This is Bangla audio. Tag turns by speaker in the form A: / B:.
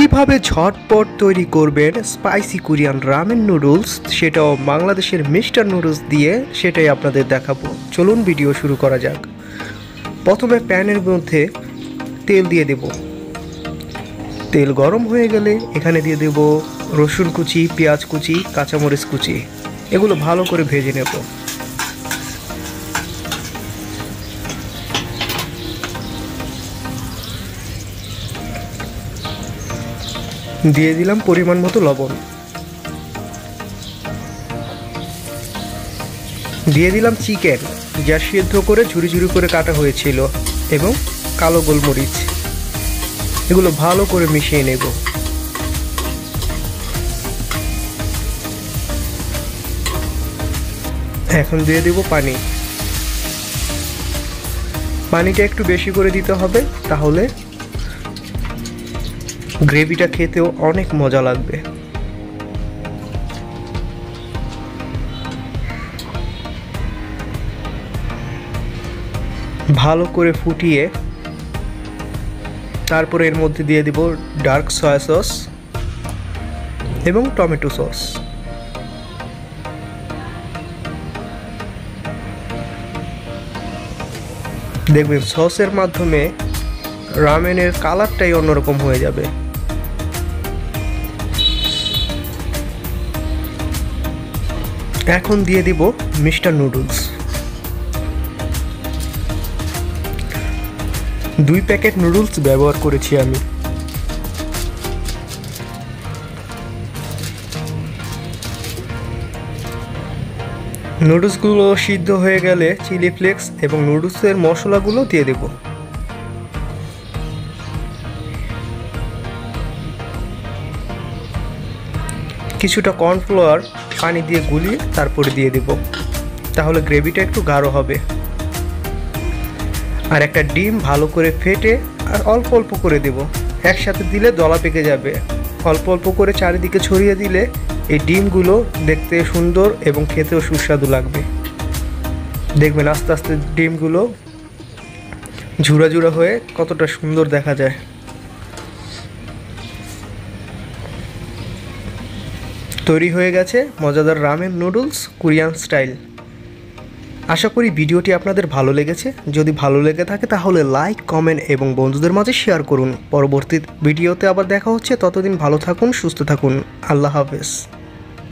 A: কিভাবে ঝটপট তৈরি করবেন স্পাইসি কোরিয়ান রামেন নুডলস, সেটাও বাংলাদেশের মিস্টার নুডলস দিয়ে, সেটাই আপনাদের দেখাবো। চলুন ভিডিও শুরু করা যাক। প্রথমে প্যানের মধ্যে তেল দিয়ে দেব। তেল গরম হয়ে গেলে এখানে দিয়ে দেব রসুন কুচি, পেঁয়াজ কুচি, কাঁচামরিচ কুচি। এগুলো ভালো করে ভেজে নেব। দিয়ে দিলাম পরিমাণ মতো লবণ, দিয়ে দিলাম চিকেন যা সিদ্ধ করে ঝুরি ঝুরি করে কাটা হয়েছিল এবং কালো গোলমরিচ। এগুলো ভালো করে মিশিয়ে নেব। এখন দিয়ে দেব পানি। পানিটা একটু বেশি করে দিতে হবে, তাহলে গ্রেভিটা খেতেও অনেক মজা লাগবে। ভালো করে ফুটিয়ে তারপরে এর মধ্যে দিয়ে দিব ডার্ক সয়া সস এবং টমেটো সস। দেখবেন সসের মাধ্যমে রামেনের কালারটাই অন্যরকম হয়ে যাবে। এখন দিয়ে দিব মিস্টার নুডলস। 2 প্যাকেট নুডলস ব্যবহার করেছি আমি। নুডলসগুলো সিদ্ধ হয়ে গেলে চিলি ফ্লেক্স এবং নুডলসের মশলাগুলো দিয়ে দেব। কিছুটা কর্নফ্লাওয়ার পানি দিয়ে গুলিয়ে তারপরে দিয়ে দেব, তাহলে গ্রেভিটা একটু গাঢ় হবে। আর একটা ডিম ভালো করে ফেটে আর অল্প অল্প করে দেব। একসাথে দিলে দলা পেকে যাবে। অল্প অল্প করে চারিদিকে ছড়িয়ে দিলে এই ডিমগুলো দেখতে সুন্দর এবং খেতেও সুস্বাদু লাগবে। দেখবেন আস্তে আস্তে ডিমগুলো ঝুরা ঝুরা হয়ে কতটা সুন্দর দেখা যায়। তৈরি হয়ে গেছে মজাদার রামেন নুডলস কোরিয়ান স্টাইল। আশা করি ভিডিওটি আপনাদের ভালো লেগেছে। যদি ভালো লেগে থাকে তাহলে লাইক, কমেন্ট এবং বন্ধুদের মাঝে শেয়ার করুন। পরবর্তী ভিডিওতে আবার দেখা হচ্ছে। ততদিন ভালো থাকুন, সুস্থ থাকুন। আল্লাহ হাফেজ।